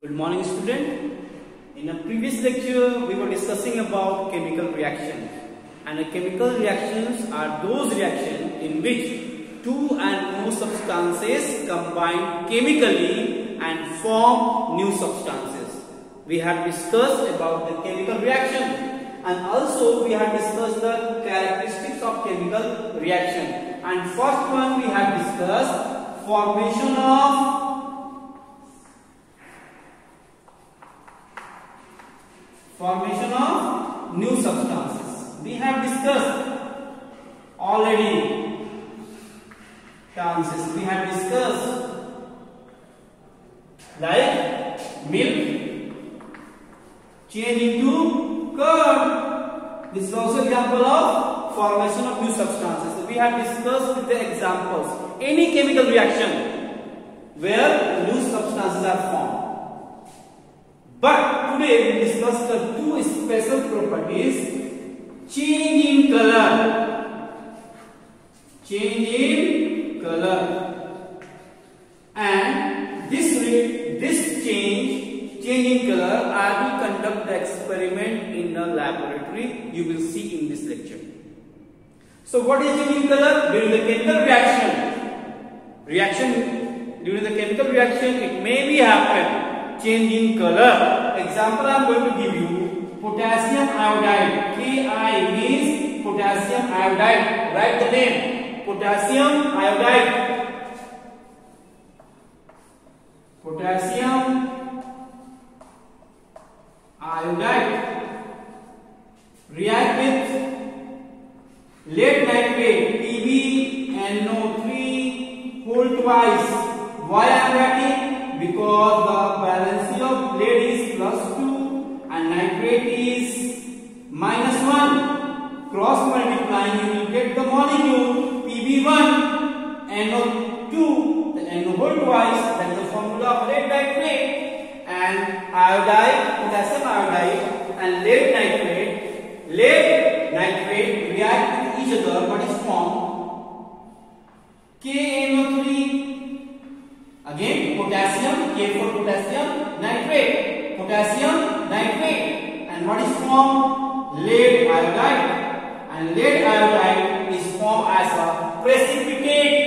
Good morning, student. In a previous lecture, we were discussing about chemical reactions. And chemical reactions are those reactions in which two and more substances combine chemically and form new substances. We have discussed about the chemical reaction, and also we have discussed the characteristics of chemical reaction. And first one we have discussed formation of new substances. We have discussed already chances. We have discussed like milk change into curd. This is also example of formation of new substances. So we have discussed with the examples any chemical reaction where new substances are formed. But today we discuss the two special properties: change in color, and this change in color. I will conduct the experiment in the laboratory. You will see in this lecture. So, what is change in color? During the chemical reaction, it may be happen. Change in color. Example I am going to give you: potassium iodide. Ki means potassium iodide. Write the name: potassium iodide. Potassium iodide react with lead nitrate PbNO3 whole twice. Why I am writing? Because the valency of lead is +2 and nitrate is -1. Cross multiplying, you will get the molecule Pb1 NO2, the NO whole twice. That is the formula of lead nitrate. And iodide, potassium iodide and lead nitrate react with each other. What is formed? KNO3. Again, potassium, K for potassium, nitrate, potassium nitrate, and what is formed? Lead iodide, and lead iodide is formed as a precipitate.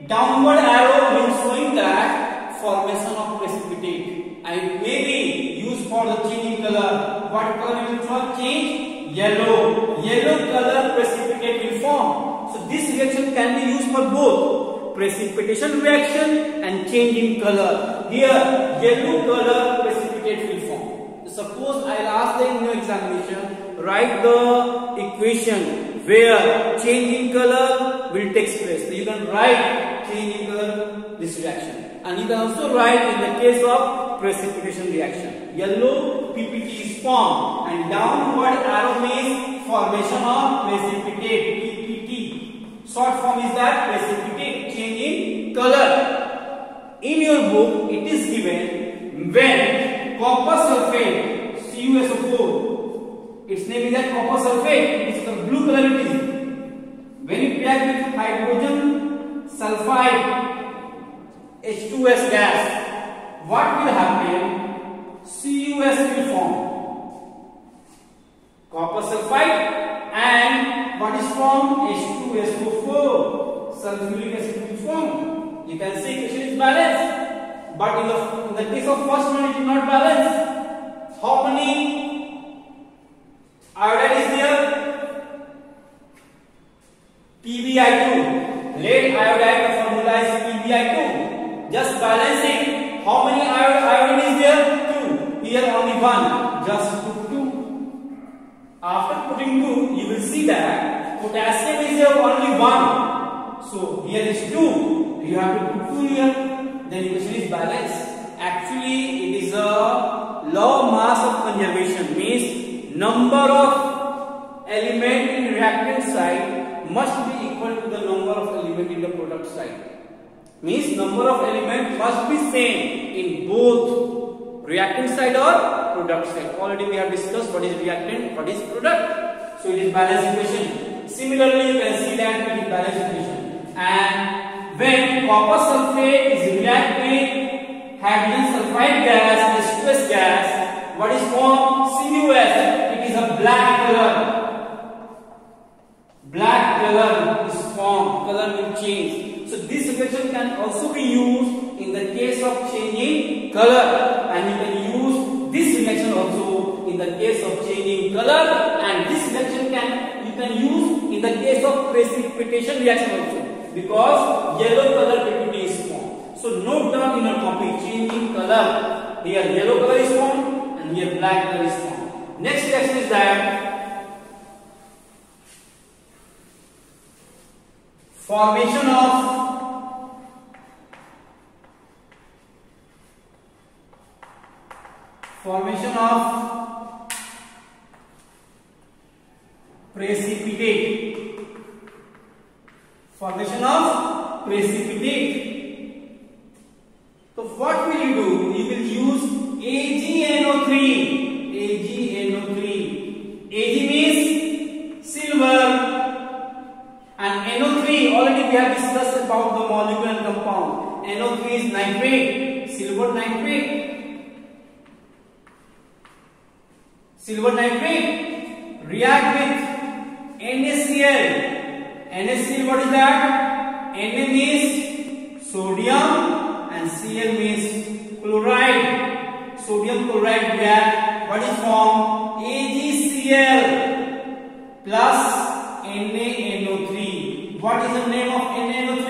Downward arrow means showing that formation of precipitate, and it may be used for the change in color. What color will form? Change? Yellow. Yellow color precipitate will form. So this reaction can be used for both precipitation reaction and change in color. Here, yellow color precipitate will form. Suppose I will ask them in your examination, write the equation where change in color will take place. So you can write change in color, this reaction. And you can also write in the case of precipitation reaction. Yellow PPT is formed, and downward arrow means formation of precipitate, PPT. Short form is that precipitate, change in color. In your book, it is given when copper sulfate, CuSO4, its name is that copper sulfate, it is the blue color it is. When it reacts with hydrogen sulfide, H2S gas, what will happen? CuS will form. Copper sulfide and what is formed? H2SO4, sulfuric acid will form. You can see equation is balanced, but in the case of first one it is not balanced. How many iodide is there? PbI2. Lead iodide, the formula is PbI2. Just balancing. How many iodine is there? 2. Here only 1. Just put 2. After putting 2, you will see that potassium is there only 1. So here is 2. You have to put 2 here. Then equation is balanced. Actually, it is a law of mass of conservation. Means number of element in reactant side must be equal to the number of element in the product side. Means number of element must be same in both reactant side or product side. Already we have discussed what is reactant, what is product. So it is balanced equation. Similarly, you can see that it is balanced equation. And when copper sulfate is react with hydrogen sulfide gas What is formed? CuS. It is a black color. Black color is formed. Color will change. So this reaction can also be used in the case of changing color, and you can use this reaction also in the case of changing color, and this reaction you can use in the case of precipitation reaction also, because yellow color PPT is formed. So note down in your copy, changing color. Here yellow color is formed and here black color is formed. Next reaction is that formation of precipitate. Formation of precipitate. So what will you do? You will use AgNO3. Ag means silver, and NO3 already we have discussed about the molecule and compound. NO3 is nitrate, silver nitrate. Silver nitrate react with NaCl. NaCl, what is that? Na means sodium and Cl means chloride. Sodium chloride react. What is formed? AgCl plus NaNO3. What is the name of NaNO3?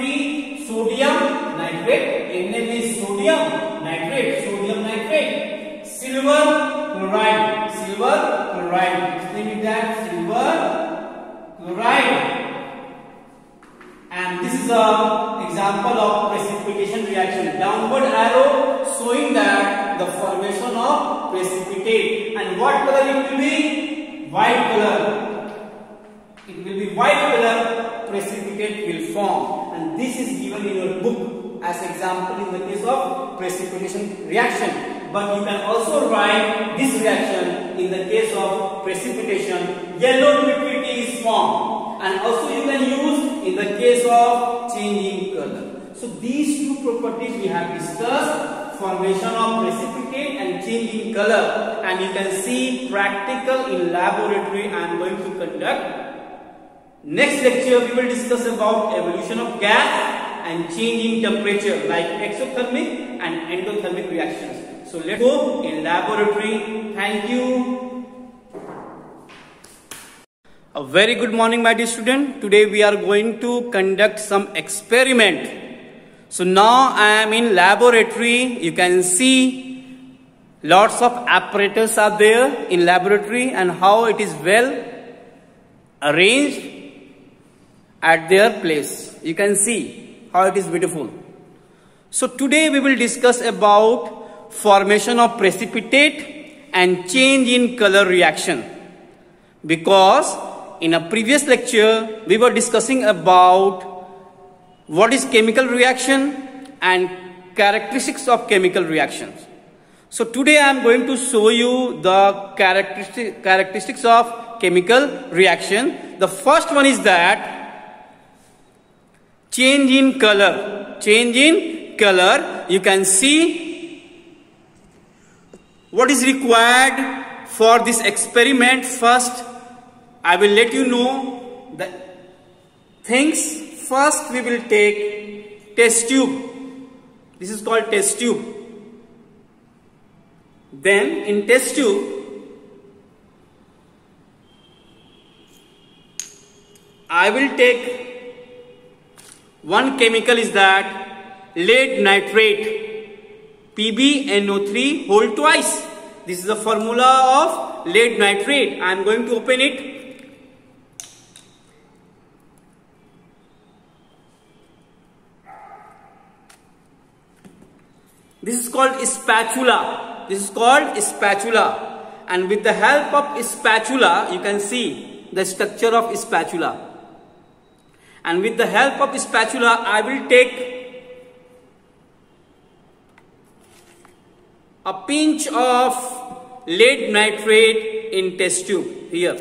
Sodium nitrate. Na means sodium nitrate. Sodium nitrate. Silver chloride. Silver chloride. Explain that. Silver chloride. And this is an example of precipitation reaction. Downward arrow showing that the formation of precipitate. And what color it will be? White color. It will be white color. Precipitate will form. And this is given in your book as example in the case of precipitation reaction. But you can also write this reaction in the case of precipitation. Yellow PPT is formed. And also you can use in the case of changing color. So these two properties we have discussed, formation of precipitate and changing color. And you can see practical in laboratory I am going to conduct. Next lecture we will discuss about evolution of gas and changing temperature like exothermic and endothermic reactions. So let's go in laboratory. Thank you. A very good morning, my dear student. Today we are going to conduct some experiment. So now I am in laboratory. You can see lots of apparatus are there in laboratory and how it is well arranged at their place. You can see how it is beautiful. So today we will discuss about formation of precipitate and change in color reaction, because in a previous lecture we were discussing about what is chemical reaction and characteristics of chemical reactions. So today I am going to show you the characteristics of chemical reaction. The first one is that change in color. Change in color. You can see what is required for this experiment. First I will let you know the things. First we will take test tube. This is called test tube. Then in test tube I will take one chemical is that lead nitrate, PbNO3 whole twice. This is the formula of lead nitrate. I am going to open it. This is called spatula. This is called spatula. And with the help of spatula, you can see the structure of spatula. And with the help of spatula, I will take a pinch of lead nitrate in test tube here.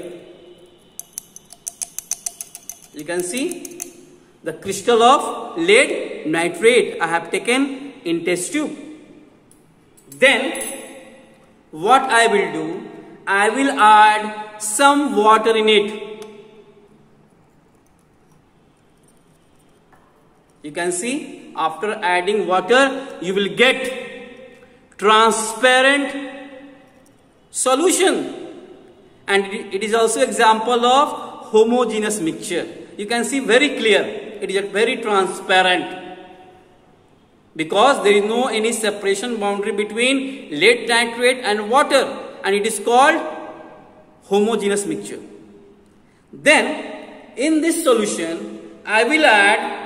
You can see the crystal of lead nitrate I have taken in test tube. Then what I will do, I will add some water in it. You can see, after adding water, you will get transparent solution. And it is also example of homogeneous mixture. You can see very clear, it is very transparent. Because there is no any separation boundary between lead nitrate and water, and it is called homogeneous mixture. Then in this solution I will add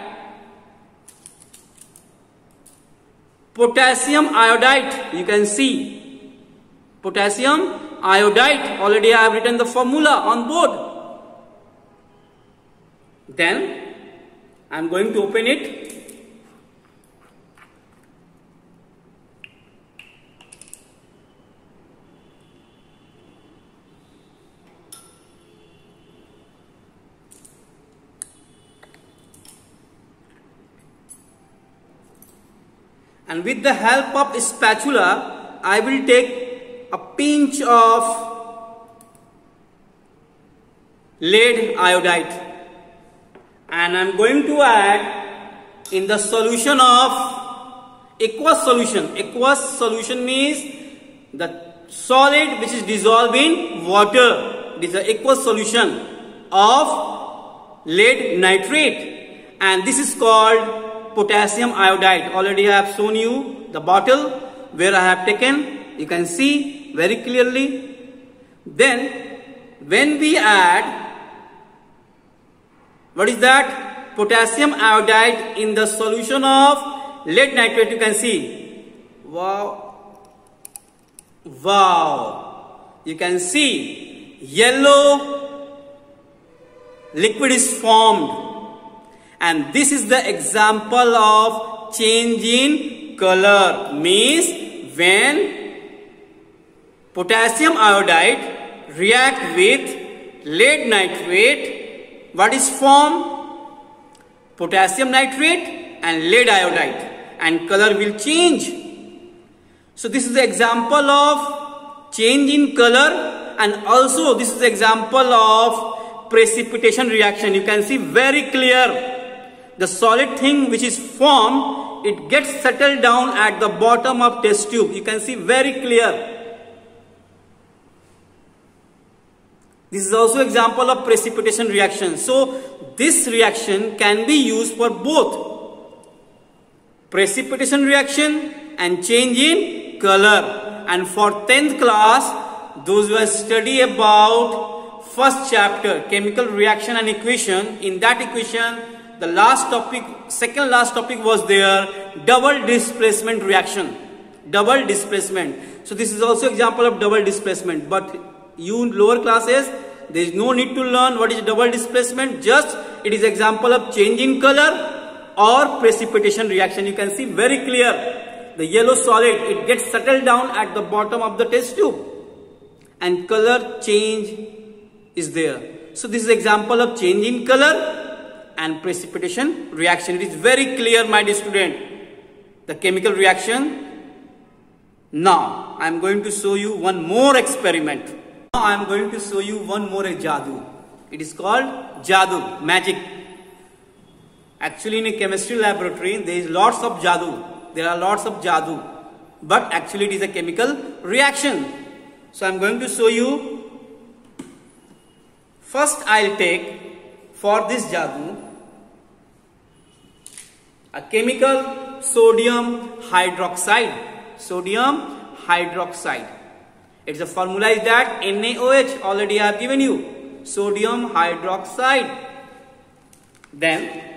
potassium iodide. You can see potassium iodide, already I have written the formula on board. Then I am going to open it. And with the help of a spatula, I will take a pinch of lead iodide, and I am going to add in the solution of aqueous solution. Aqueous solution means the solid which is dissolved in water. This is the aqueous solution of lead nitrate, and this is called potassium iodide. Already I have shown you the bottle where I have taken. You can see very clearly. Then when we add, what is that? Potassium iodide in the solution of lead nitrate, you can see. Wow. Wow. You can see yellow liquid is formed. And this is the example of change in color. Means when potassium iodide react with lead nitrate, what is formed? Potassium nitrate and lead iodide, and color will change. So this is the example of change in color, and also this is the example of precipitation reaction. You can see very clear. The solid thing which is formed, it gets settled down at the bottom of test tube. You can see very clear. This is also example of precipitation reaction. So this reaction can be used for both precipitation reaction and change in color. And for 10th class, those who have studied about first chapter, chemical reaction and equation, in that equation, the last topic, second last topic was there, double displacement reaction. Double displacement. So this is also example of double displacement. But you in lower classes, there is no need to learn what is double displacement. Just it is example of change in color or precipitation reaction. You can see very clear. The yellow solid, it gets settled down at the bottom of the test tube, and color change is there. So this is example of change in color and precipitation reaction. It is very clear, my dear student, the chemical reaction. Now I am going to show you one more experiment. Now I am going to show you one more jadoo. It is called jadoo, magic. Actually in a chemistry laboratory there is lots of jadoo. There are lots of jadoo, but actually it is a chemical reaction. So I am going to show you. First I will take for this jadoo a chemical sodium hydroxide. Sodium hydroxide. Its a formula is that NaOH. Already I have given you. Sodium hydroxide. Then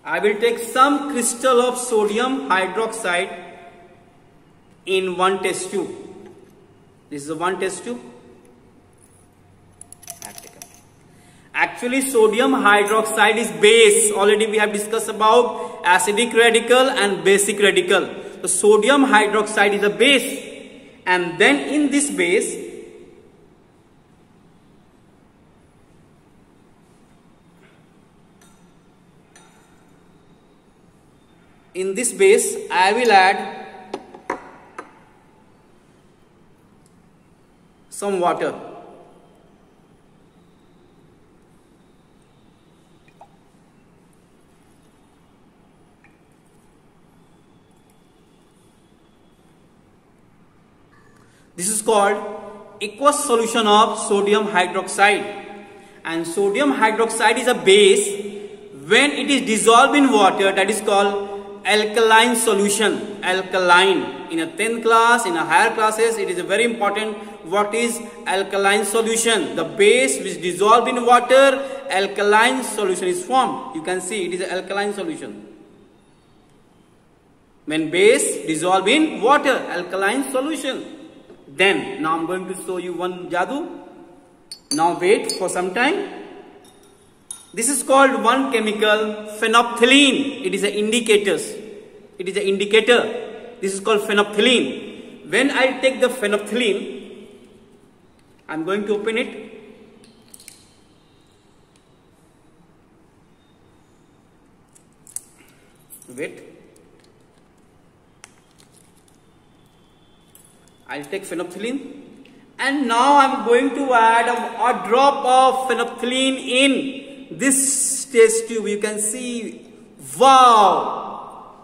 I will take some crystal of sodium hydroxide in one test tube. This is a one test tube. Actually sodium hydroxide is base. Already we have discussed about acidic radical and basic radical. So sodium hydroxide is a base, and then in this base in this base I will add some water. This is called aqueous solution of sodium hydroxide, and sodium hydroxide is a base. When it is dissolved in water, that is called alkaline solution. Alkaline. In a 10th class, in a higher classes, it is very important what is alkaline solution. The base which dissolved in water, alkaline solution is formed. You can see it is an alkaline solution. When base dissolved in water, alkaline solution. Then, now I am going to show you one jadoo. Now wait for some time. This is called one chemical, phenolphthalein. It is an indicator. It is an indicator. This is called phenolphthalein. When I take the phenolphthalein, I am going to open it. Wait. I'll take phenolphthalein, and now I'm going to add a drop of phenolphthalein in this test tube. You can see, wow,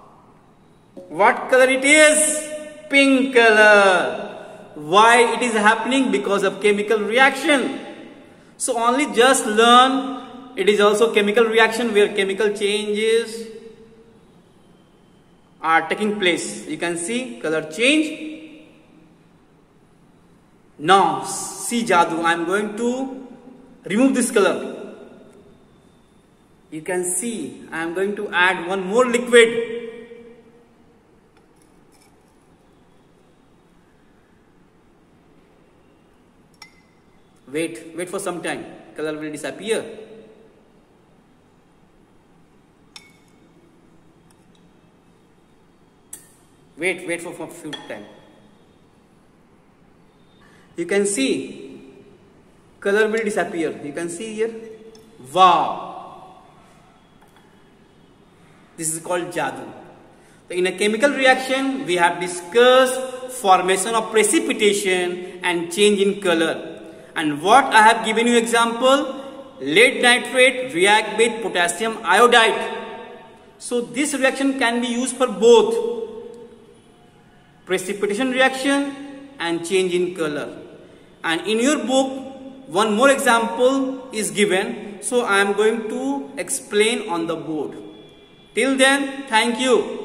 what color it is? Pink color. Why it is happening? Because of chemical reaction. So only just learn, it is also chemical reaction where chemical changes are taking place. You can see color change. Now see jadoo, I am going to remove this color. You can see I am going to add one more liquid. Wait for some time, color will disappear. Wait for a few time. You can see color will disappear. You can see here. Wow. This is called jadoo. So in a chemical reaction, we have discussed formation of precipitation and change in color. And what I have given you example, lead nitrate react with potassium iodide. So this reaction can be used for both precipitation reaction and change in color. And in your book, one more example is given. So I am going to explain on the board. Till then, thank you.